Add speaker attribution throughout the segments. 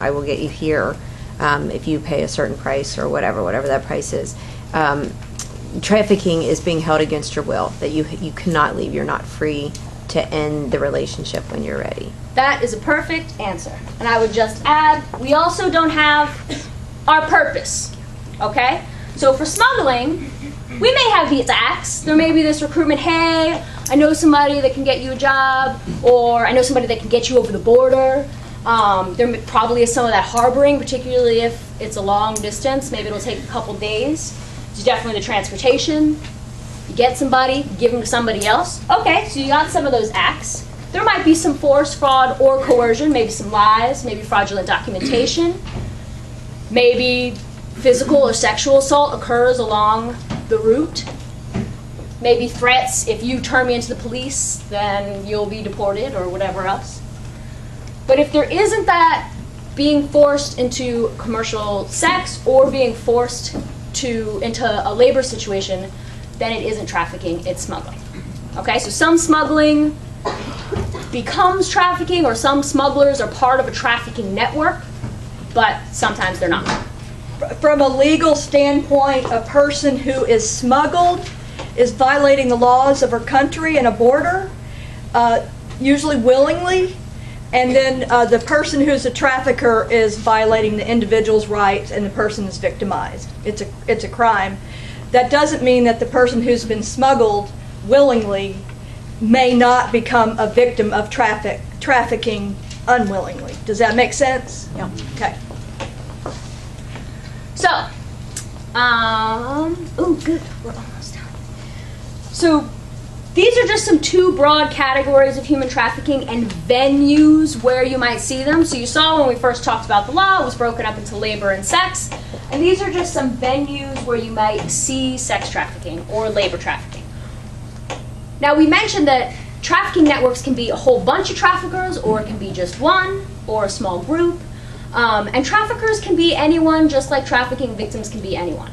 Speaker 1: I will get you here if you pay a certain price or whatever that price is. Trafficking is being held against your will, that you cannot leave. You're not free to end the relationship when you're ready.
Speaker 2: That is a perfect answer. And I would just add, we also don't have our purpose, okay? So for smuggling, we may have these acts. There may be this recruitment, hey, I know somebody that can get you a job, or I know somebody that can get you over the border. There probably is some of that harboring, particularly if it's a long distance. Maybe it'll take a couple days. There's definitely the transportation. You get somebody, give them to somebody else. Okay, so you got some of those acts. There might be some force, fraud, or coercion, maybe some lies, maybe fraudulent documentation. Maybe physical or sexual assault occurs along the route. Maybe threats, if you turn me into the police, then you'll be deported or whatever else. But if there isn't that being forced into commercial sex or being forced into a labor situation, then it isn't trafficking, it's smuggling. Okay, so some smuggling becomes trafficking, or some smugglers are part of a trafficking network, but sometimes they're not.
Speaker 3: From a legal standpoint, a person who is smuggled is violating the laws of her country and a border, usually willingly, and then the person who's a trafficker is violating the individual's rights and the person is victimized. It's a crime. That doesn't mean that the person who's been smuggled willingly may not become a victim of trafficking unwillingly. Does that make sense? Yeah. Okay.
Speaker 2: So, oh good, we're almost done. So, these are just some two broad categories of human trafficking and venues where you might see them. So you saw when we first talked about the law, it was broken up into labor and sex. And these are just some venues where you might see sex trafficking or labor trafficking. Now we mentioned that trafficking networks can be a whole bunch of traffickers, or it can be just one, or a small group. And traffickers can be anyone, just like trafficking victims can be anyone.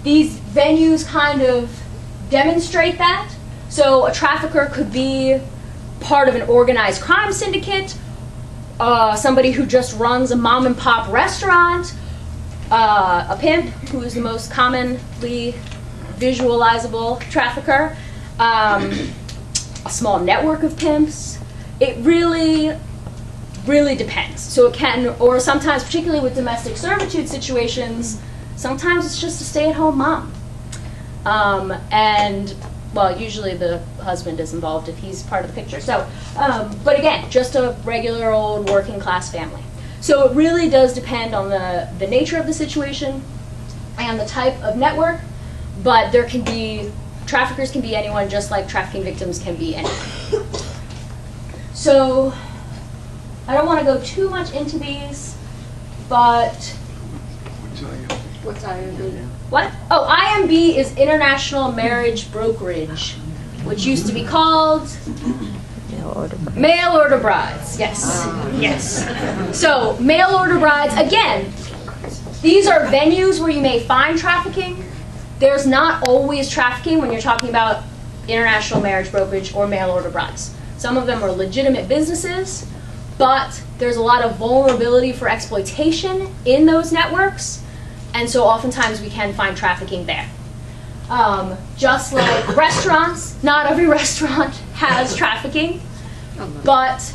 Speaker 2: These venues kind of demonstrate that. So a trafficker could be part of an organized crime syndicate, somebody who just runs a mom and pop restaurant, a pimp, who is the most commonly visualizable trafficker, a small network of pimps. It really depends. So it can, or sometimes, particularly with domestic servitude situations, sometimes it's just a stay-at-home mom. And, well, usually the husband is involved if he's part of the picture. So, but again, just a regular old working class family. So it really does depend on the nature of the situation and the type of network, but there can be, traffickers can be anyone, just like trafficking victims can be anyone. So, I don't want to go too much into these, but...
Speaker 4: What's IMB?
Speaker 2: What? Oh, IMB is International Marriage Brokerage, which used to be called Mail Order Brides. Yes, yes. So, mail order brides, again, these are venues where you may find trafficking. There's not always trafficking when you're talking about international marriage brokerage or mail order brides. Some of them are legitimate businesses, but there's a lot of vulnerability for exploitation in those networks. And so oftentimes we can find trafficking there. Just like restaurants, not every restaurant has trafficking, but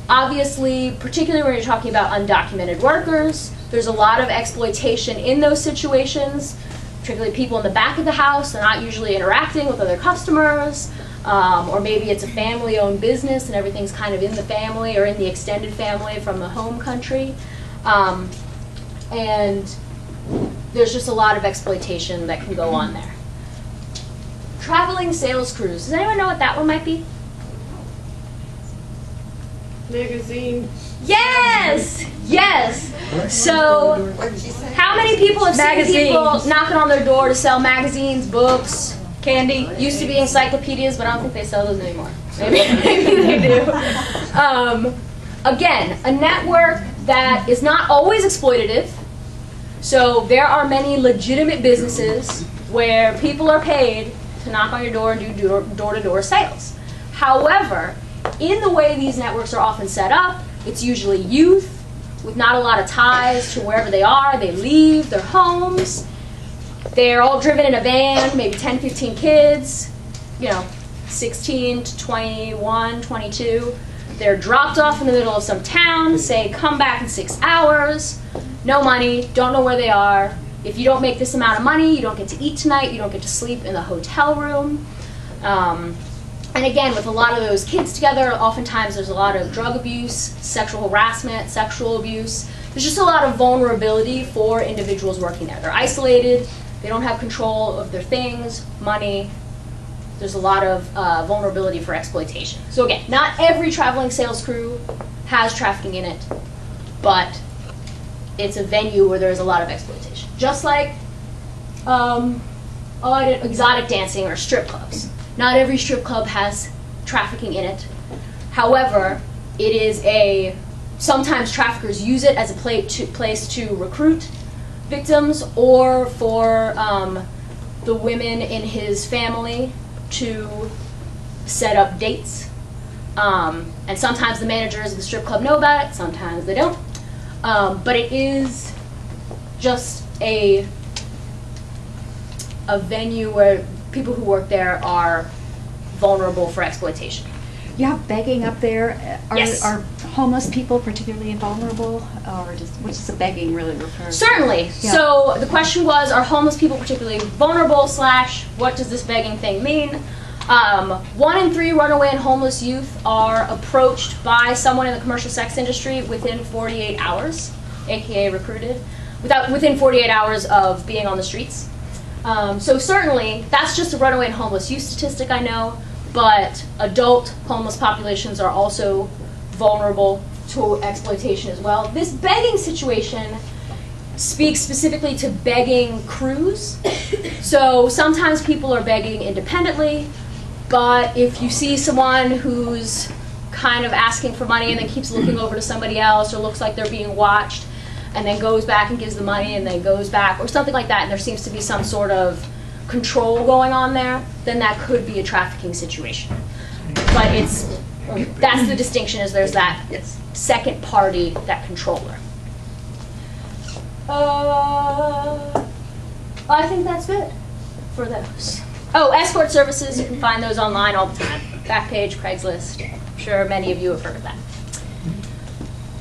Speaker 2: obviously, particularly when you're talking about undocumented workers, there's a lot of exploitation in those situations, particularly people in the back of the house. They're not usually interacting with other customers, or maybe it's a family-owned business and everything's kind of in the family or in the extended family from the home country. And there's just a lot of exploitation that can go on there. Traveling sales crews. Does anyone know what that one might be?
Speaker 4: Magazine.
Speaker 2: Yes! Yes! So, how many people have seen people knocking on their door to sell magazines, books, candy? Used to be encyclopedias, but I don't think they sell those anymore. Maybe they do. Again, a network that is not always exploitative. So there are many legitimate businesses where people are paid to knock on your door and do door-to-door sales. However, in the way these networks are often set up, it's usually youth with not a lot of ties to wherever they are. They leave their homes. They're all driven in a van, maybe 10, 15 kids, 16 to 21, 22. They're dropped off in the middle of some town, say, come back in 6 hours, no money, don't know where they are. If you don't make this amount of money, you don't get to eat tonight, you don't get to sleep in the hotel room. And again, with a lot of those kids together, oftentimes there's a lot of drug abuse, sexual harassment, sexual abuse. There's just a lot of vulnerability for individuals working there. They're isolated, they don't have control of their things, money. There's a lot of vulnerability for exploitation. So again, not every traveling sales crew has trafficking in it, but it's a venue where there's a lot of exploitation. Just like exotic dancing or strip clubs. Not every strip club has trafficking in it. However, it is sometimes traffickers use it as a place to recruit victims, or for the women in his family to set up dates. And sometimes the managers of the strip club know about it, sometimes they don't. But it is just a venue where people who work there are vulnerable for exploitation.
Speaker 5: You have begging up there.
Speaker 2: Yes.
Speaker 5: Are homeless people particularly vulnerable, or what does the begging really refer to?
Speaker 2: Certainly.
Speaker 5: Yeah.
Speaker 2: So the question was, are homeless people particularly vulnerable, / what does this begging thing mean? 1 in 3 runaway and homeless youth are approached by someone in the commercial sex industry within 48 hours, aka recruited, within 48 hours of being on the streets. So certainly, that's just a runaway and homeless youth statistic, I know, but adult homeless populations are also vulnerable to exploitation as well. This begging situation speaks specifically to begging crews. So sometimes people are begging independently, but if you see someone who's kind of asking for money and then keeps looking over to somebody else, or looks like they're being watched, and then goes back and gives the money and then goes back, or something like that, and there seems to be some sort of control going on there, then that could be a trafficking situation. But that's the distinction, is there's that second party, that controller. I think that's good for those. Oh, escort services, you can find those online all the time. Backpage, Craigslist. I'm sure many of you have heard of that.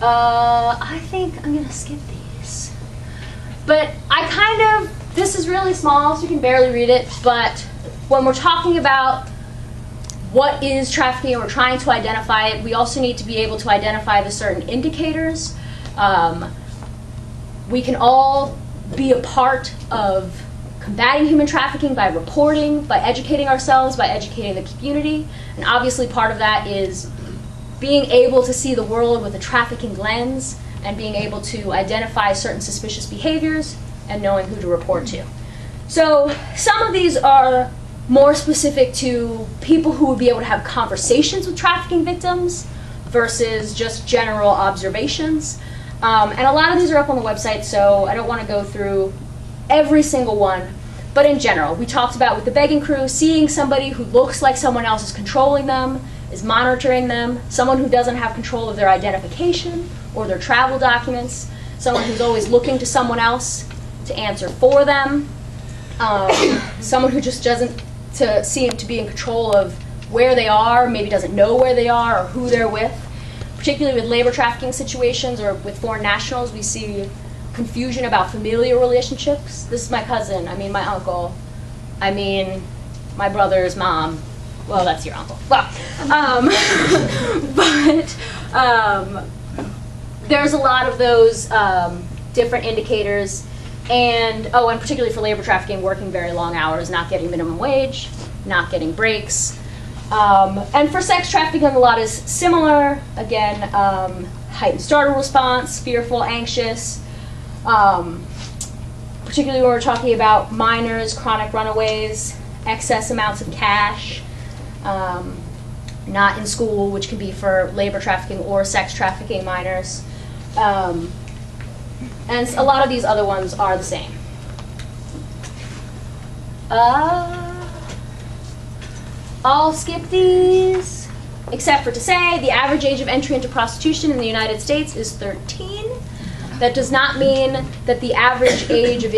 Speaker 2: I think I'm going to skip these. But this is really small, so you can barely read it, but when we're talking about what is trafficking and we're trying to identify it, we also need to be able to identify the certain indicators. We can all be a part of combating human trafficking by reporting, by educating ourselves, by educating the community, and obviously part of that is being able to see the world with a trafficking lens and being able to identify certain suspicious behaviors and knowing who to report to. So some of these are more specific to people who would be able to have conversations with trafficking victims versus just general observations. And a lot of these are up on the website, so I don't want to go through every single one. But in general, we talked about with the begging crew, seeing somebody who looks like someone else is controlling them, is monitoring them, someone who doesn't have control of their identification or their travel documents, someone who's always looking to someone else to answer for them, someone who just doesn't seem to be in control of where they are, maybe doesn't know where they are or who they're with. Particularly with labor trafficking situations or with foreign nationals, we see confusion about familial relationships. This is my cousin, I mean my uncle, I mean my brother's mom. Well, that's your uncle. Well, there's a lot of those different indicators, and particularly for labor trafficking, working very long hours, not getting minimum wage, not getting breaks. And for sex trafficking, a lot is similar. Again, heightened startle response, fearful, anxious. Particularly when we're talking about minors, chronic runaways, excess amounts of cash, not in school, which can be for labor trafficking or sex trafficking minors. And a lot of these other ones are the same. I'll skip these, except for to say the average age of entry into prostitution in the United States is 13. That does not mean that the average age of